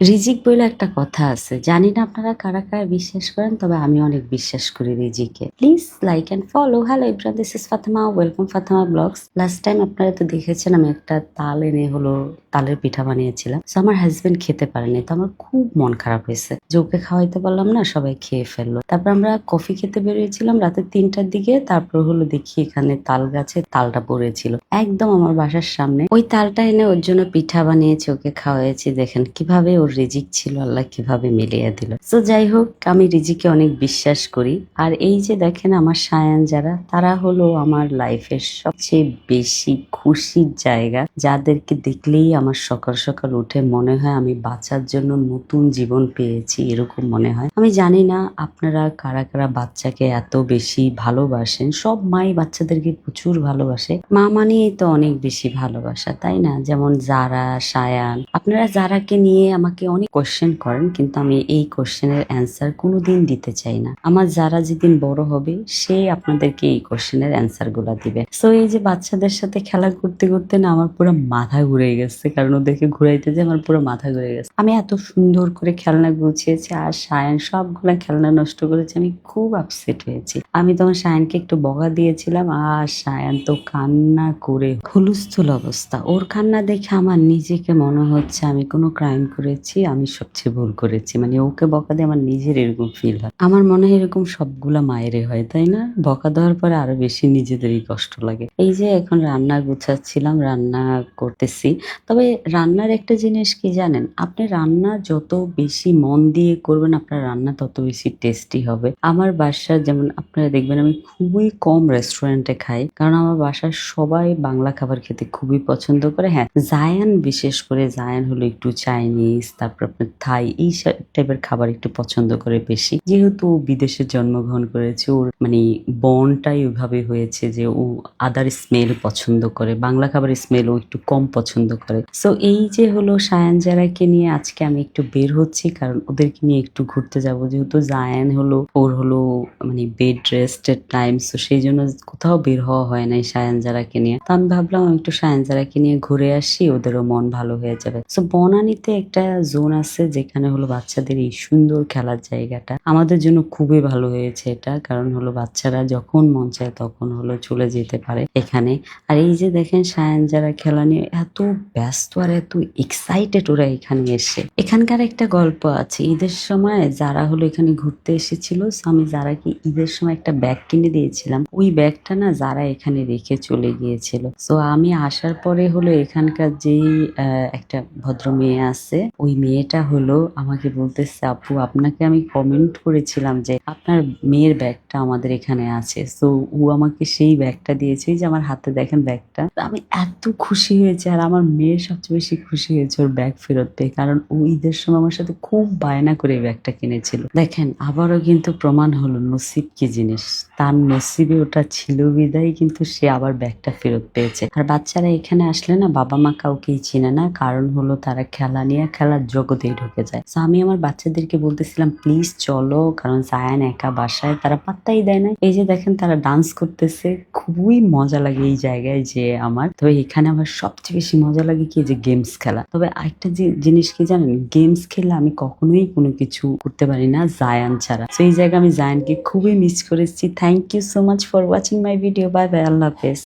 রিজিক বইলে একটা কথা আছে। জানি না আপনারা কারা, কারা বিশ্বাস করেন, তবে আমি অনেক বিশ্বাস করি রিজিকে। Please like and follow. Hello everyone, this is Fatema. Welcome Fatema blogs. Last time আপনারা তো দেখেছেন আমি একটা তাল এনে তালের পিঠা বানিয়েছিলাম। সো আমার হাজবেন্ড খেতে পারেনি। তো আমার খুব মন খারাপ হয়েছে যে ওকে খাওয়াইতে পারলাম না, সবাই খেয়ে ফেললো। তারপর আমরা কফি খেতে বেরিয়েছিলাম রাতে ৩টার দিকে। তারপর দেখি এখানে তাল গাছে তালটা পড়েছিল একদম আমার বাসার সামনে। ওই তালটা এনে ওর জন্য পিঠা বানিয়েছি, ওকে খাওয়াইছি। দেখেন কিভাবে ওর রিজিক ছিল, আল্লাহ কিভাবে মিলিয়ে দিল। তো যাই হোক, আমি রিজিকে অনেক বিশ্বাস করি। আর এই যে দেখেন আমার সায়ান যারা, তারা হলো আমার লাইফের সবচেয়ে বেশি খুশির জায়গা, যাদেরকে দেখলেই আমার সকাল সকাল উঠে মনে হয় আমি বাঁচার জন্য নতুন জীবন পেয়েছি, এরকম মনে হয়। আমি জানি না আপনারা কারা কারা বাচ্চাকে এত বেশি ভালোবাসেন। সব মাই বাচ্চাদেরকে প্রচুর ভালোবাসে। মা মানেই তো অনেক বেশি ভালোবাসা, তাই না? যেমন যারা, সায়ান, আপনারা যারাকে নিয়ে আমাকে অনেক কোশ্চেন করেন, কিন্তু আমি এই কোশ্চেনের অ্যান্সার কোনোদিন দিতে চাই না। আমার যারা যেদিন বড় হবে সে আপনাদেরকে এই কোশ্চেনের অ্যান্সার গুলা দিবে। সো এই যে বাচ্চাদের সাথে খেলা করতে করতে না আমার পুরো মাথা ঘুরে গেছে, কারণ ওদেরকে ঘুরাইতে যে আমার পুরো মাথা ঘুরে গেছে। আমি এত সুন্দর করে খেলনা গুছিয়েছি আর সায়ান সবগুলা খেলনা নষ্ট করেছে। আমি খুব আপসেট হয়েছি। আমি তখন সায়ানকে একটু বকা দিয়েছিলাম আর সায়ান তো কান্না করে হুলস্থুল অবস্থা। ওর কান্না দেখে আমার নিজেকে মনে হচ্ছে আমি কোনো ক্রাইম করেছি, আমি সবচেয়ে ভুল করেছি। মানে ওকে বকা দিয়ে আমার নিজের এরকম ফিল হয়। আমার মনে হয় এরকম সবগুলা মায়েরই হয়, তাই না? বকা দেওয়ার পরে আরো বেশি নিজেদেরই কষ্ট লাগে। এই যে এখন রান্না গুছাচ্ছিলাম, রান্না করতেছি। তবে রান্নার একটা জিনিস কি জানেন, আপনি রান্না যত বেশি মন দিয়ে করবেন আপনার রান্না তত বেশি টেস্টি হবে। আমার বাসার যেমন আপনারা দেখবেন আমি খুবই কম রেস্টুরেন্টে খাই, কারণ আমার বাসার সবাই বাংলা খাবার খেতে খুবই পছন্দ করে। হ্যাঁ, জায়ান বিশেষ করে, জায়ান হলো একটু চাইনিজ, তারপর আপনার থাই, এই টাইপের খাবার একটু পছন্দ করে বেশি। যেহেতু ও বিদেশে জন্মগ্রহণ করেছে, ওর মানে বনটাই ওইভাবে হয়েছে যে ও আদার স্মেল পছন্দ করে, বাংলা খাবারের স্মেল ও একটু কম পছন্দ করে। সো এই যে সায়ান জারাকে নিয়ে আজকে আমি একটু বের হচ্ছি, কারণ ওদেরকে নিয়ে একটু ঘুরতে যাব। যেহেতু জায়ান ওর মানে বেড রেস্টের টাইম, সো সেই জন্য কোথাও বের হওয়া হয় নাই সায়ান জারাকে নিয়ে। তো আমি ভাবলাম আমি একটু সায়ান জারাকে নিয়ে ঘুরে আসি, ওদেরও মন ভালো হয়ে যাবে। সো বনানীতে একটা জোন আছে যেখানে বাচ্চাদের এই সুন্দর খেলার জায়গাটা, আমাদের জন্য খুবই ভালো হয়েছে এটা। কারণ বাচ্চারা যখন মন চায় তখন চলে যেতে পারে এখানে। আর এই যে দেখেন সায়ান যারা খেলা নিয়ে এত ব্যস্ত আর এত এক্সাইটেড ওরা এখানে এসে। এখানকার একটা গল্প আছে, ঈদের সময় যারা এখানে ঘুরতে এসেছিল, আমি যারাকে ঈদের সময় একটা ব্যাগ কিনে দিয়েছিলাম, ওই ব্যাগটা না যারা এখানে রেখে চলে গিয়েছিল। সো আমি আসার পরে এখানকার যেই একটা ভদ্র মেয়ে আছে, ওই মেয়েটা আমাকে বলতেছে, আপু আপনাকে আমি কমেন্ট করেছিলাম যে আপনার মেয়ের ব্যাগটা আমাদের এখানে আছে। সো ও আমাকে সেই ব্যাগটা দিয়েছে। এই যে আমার হাতে দেখেন ব্যাগটা। আমি এত খুশি হয়েছে, আর আমার মেয়ের সবচেয়ে বেশি খুশি হয়েছে ওর ব্যাগ ফেরত পেয়ে, কারণ ও ঈদের সময় আমার সাথে খুব বায়না করে এই ব্যাগটা কিনেছিল। দেখেন আবারও কিন্তু প্রমাণ হলো নসিব কি জিনিস। তার নসিবে ওটা ছিল বিদায় কিন্তু সে আবার ব্যাগটা ফেরত পেয়েছে। আর বাচ্চারা এখানে আসলে না বাবা মা কাউকেই চিনে না, কারণ তারা খেলা নিয়ে খেলার জগতেই ঢুকে যায়। তো আমি আমার বাচ্চাদেরকে বলতেছিলাম প্লিজ চলো, কারণ জায়ান একা বাসায়, তারা পাত্তাই দেয় না। এই যে দেখেন তারা ডান্স করতেছে, খুবই মজা লাগে এই জায়গায় যে আমার। তবে এখানে আমার সবচেয়ে বেশি মজা লাগে কি, যে গেমস খেলা। তবে আরেকটা জিনিস কি জানেন, গেমস খেলে আমি কখনোই কোনো কিছু করতে পারি না জায়ান ছাড়া। তো এই জায়গায় আমি জায়ানকে খুবই মিস করেছি। Thank you so much for watching my video. Bye bye, আল্লাহ হাফেজ।